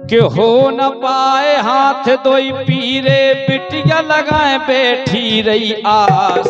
कि हो न पाए हाथ दोई पीरे बिटिया लगाए बैठी रही आस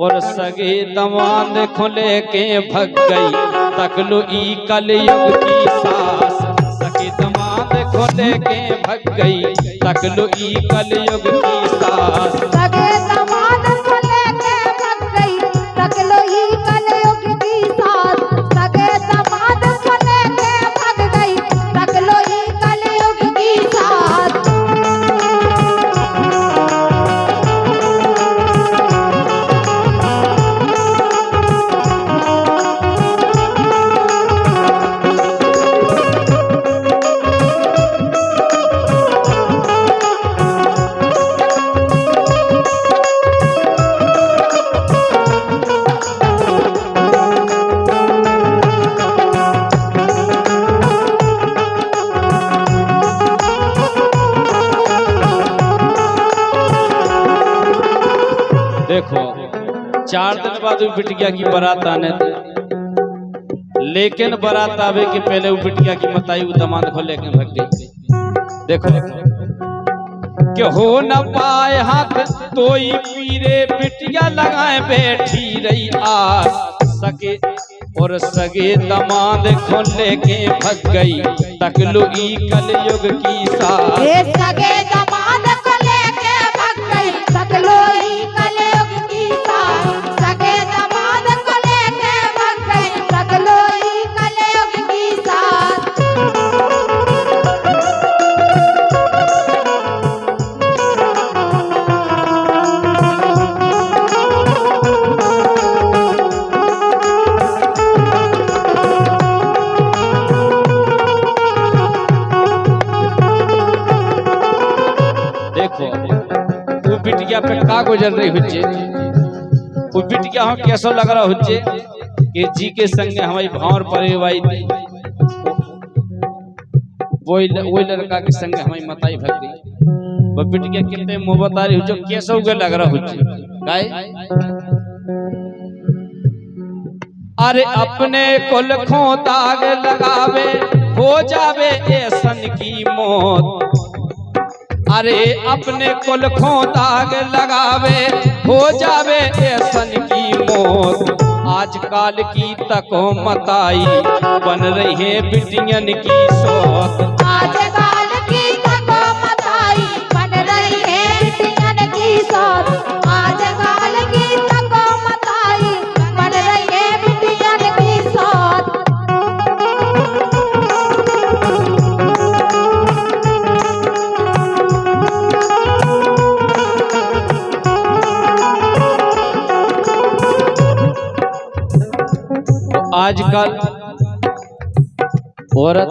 और सगे दमाद खुले के भग गई तकलो ई कलयुग की सास। सगे दमाद खुले के भग गई तकलो ई कलयुग की सास। सगे दमाद खुले के भग गई तकलो ई कलयुग की सास। सगे दमाद खुले के भग गई तकलो ई कलयुग की सास। देखो 4 दिन बाद वो बिटिया की बारात आने थी, लेकिन बारात आवे के पहले वो बिटिया की मताई वो दमाद को लेके भग गई। देखो कि हो न पाए हाथ तोई पीरे बिटिया लगाए बैठी रही आस। सगे और सगे दमाद को लेके भग गई तकलो ई कलयुग की सास। सगे दमाद को लेके भग गई तकलो ई कलयुग की सास। सगे दमाद को लेके भग गई तकलो ई कलयुग की सास। देखो वो बिटिया पे का गुजर रही हुज्जे, वो बिटिया हम कैसा लग रहा हुज्जे कि जी के संगे हमारी भावर परे वाई थी, वही लड़का के संगे हमारी मताई भग गई। वो बिटिया कितने मोहब्बत आ रही हुज्जो कैसा उगे लग रहा हुज्जे गाय। अरे अपने कुल खो दाग लगावे हो जावे ऐसन की मौत। अरे अपने कुल खो दाग लगावे हो जावे ऐसन की मौत। आजकल की तको मताई बन रही है बिटियन की सोत। आजकल की तको मताई बन रही है बिटियन की सोत। आजकल की तको मताई बन रही है बिटियन की सोत। आजकल औरत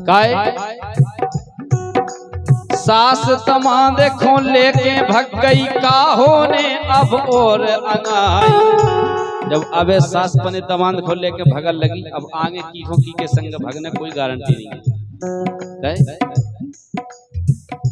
काय सास दमाद खो लेके भग गई का होने अब और अंगाई। जब अबे सास पने दमाद खो लेके भगल लगी, अब आगे की हो की के संग भगने कोई गारंटी नहीं है।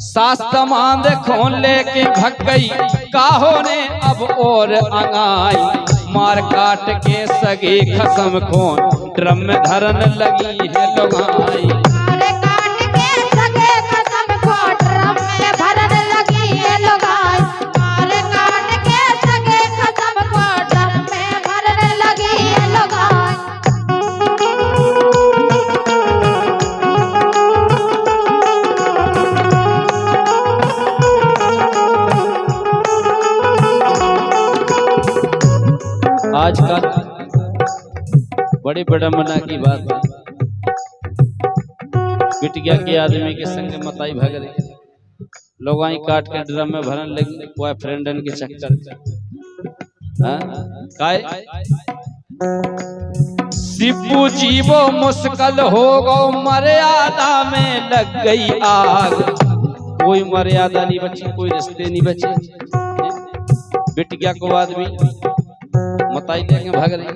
सास दमाद खो लेके भग गई काहो ने अब और अंगाई। मार काट के सगे खसम खोन ड्रम में धरन लगी है लुगाई। मार काट के सगे खसम खोन ड्रम में भरन लगी है लुगाई। मार काट के सगे खसम खोन ड्रम में भरन लगी है लुगाई। आजकल बड़ी विडम्बना की बात है, बिटिया के आदमी के संग मताई भग रही, लोग आई काट के ड्रम में भरन लगी बॉयफ्रेंडन के चक्कर। काय सिब्बू जीवो मुश्किल हो गो मर्यादा में लग गई आग। कोई मर्यादा नहीं बची, कोई रिश्ते नहीं बचे। बिटिया को आदमी मताई लेके भाग रही,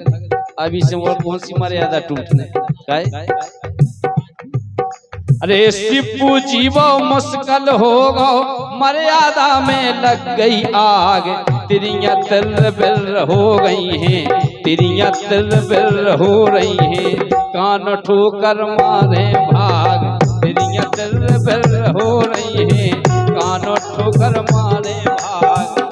अभी से और कौन सी मर्यादा टूटने काय। अरे सिब्बू जीवो मुश्किल हो गो मर्यादा में लग गई आग। तिरियां तिल बिल हो गई हैं तिरिया तिर बिर हो रही हैं, कान ठोकर मारे भाग। तिरिया तिर बिर हो रही हैं, कान ठोकर मारे भाग।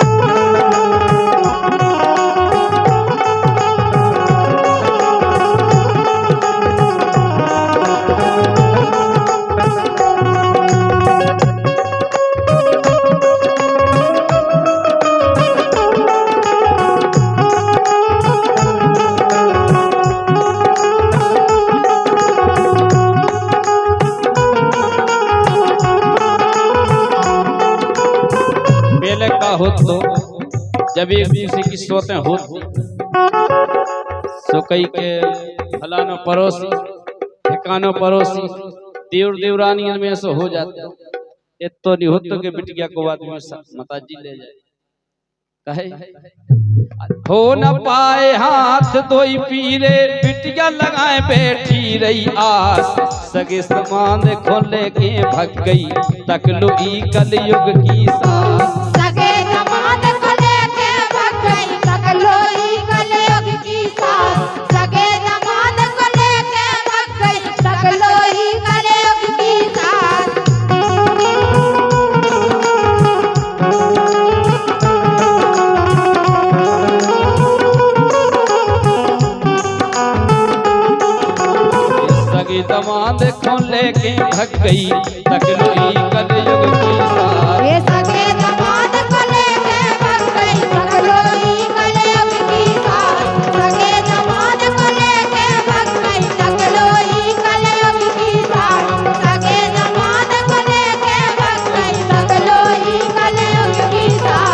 हो तो जब एक दूसरे की सोते हो सो कई के फलानो पड़ोसी ठिकानो पड़ोसी देवर देवरानी में से हो जाता है। तो नहीं होतो के बिटिया को आदमी माताजी ले जाए कहे हो न पाए हाथ धोई पीरे, बिटिया लगाए बैठी रही आस। सगे समान खोले के भग गई, तक लो ई कलयुग की सास। सगे समान खोले के भग गई, तक लो ई कलयुग की सास। सगे समान खोले के भग गई, तक लो ई कलयुग की सास। सगी दमाद खोले के भग गई, तक लो ई कलयुग की सास। ये सगे दमाद खोले के भग गई, तक लो ई कलयुग की सास। सगे दमाद खोले के भग गई, तक लो ई कलयुग की सास। सगे दमाद खोले के भग गई, तक लो ई कलयुग की सास।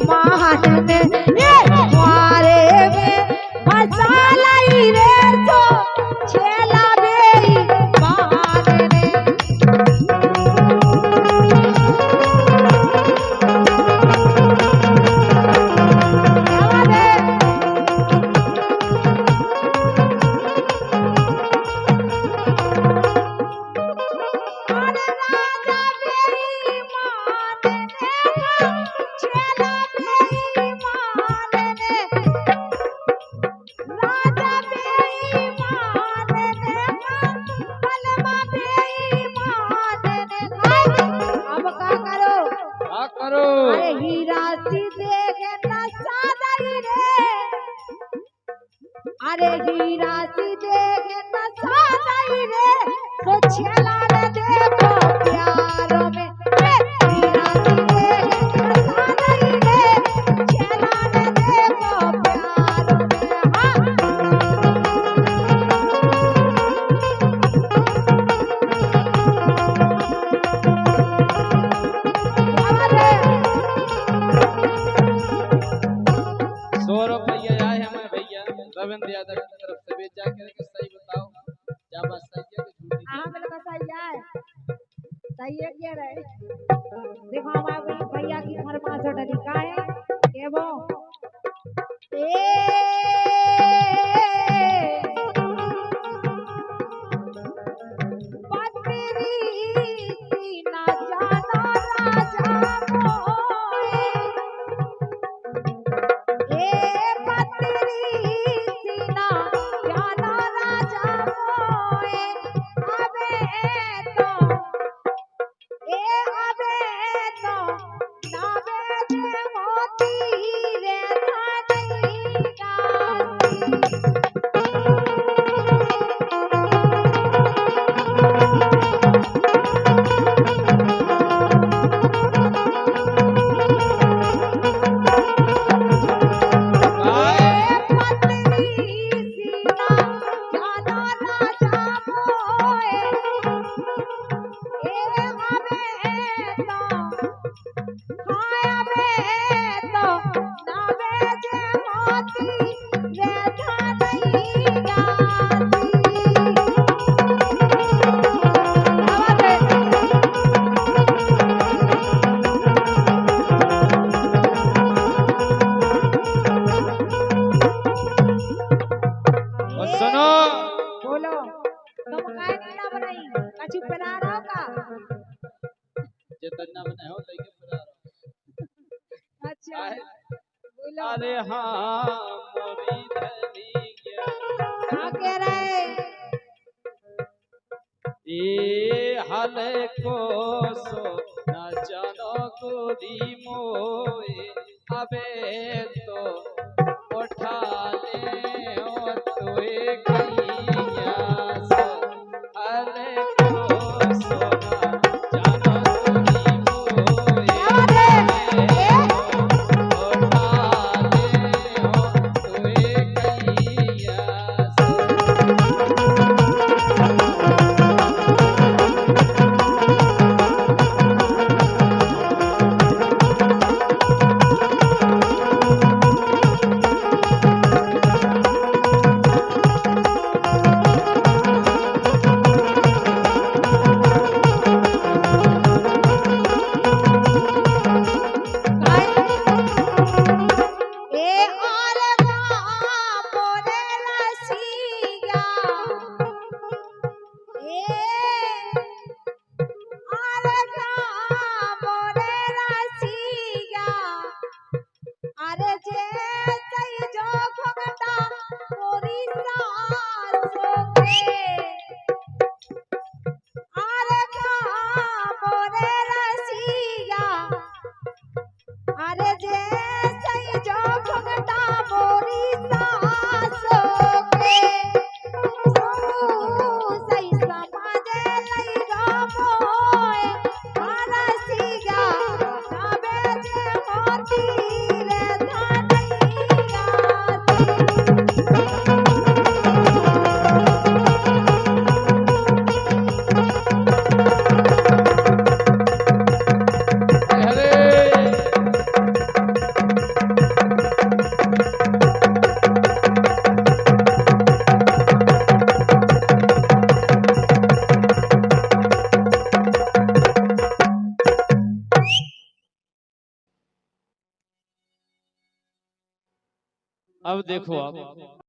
मान में मारे में मसाला ही रे तो छेला बेई मान में। अरे हीरा सीधे के नसादाई रे, अरे हीरा सीधे के नसादाई रे, तो छेला ने देखो प्यारो में। हीरा सीधे के नसादाई रे, छेला ने देखो प्यारो में। रविंद्र यादव की तरफ से भेज जाकर के सही बताओ क्या बात सही है कि झूठी है? मेरे को सही है, सही है क्या रहे। देखो हमारे भैया की फरमाइश डली का है के वो जितना अच्छा बोलो अरे हाँ मोरी धनिया क्या कह रहे ए हाल को सो न जानो गोरी मोए अबे तो उठा ले ओ तोए कैया सो हाल को सो न जानो गोरी मोए क्या बात है उठा ले ओ तोए कैया सो ए आलवा मोरे रसिया ए आलवा मोरे रसिया अरे जे सही जो भगता मोरी सासो के आलवा मोरे रसिया अरे जे सही जो भगता मोरी सासो के सही समाजे लई मोए आरसिया जाबे जे मोती रे धनैया अरे अब देखो आप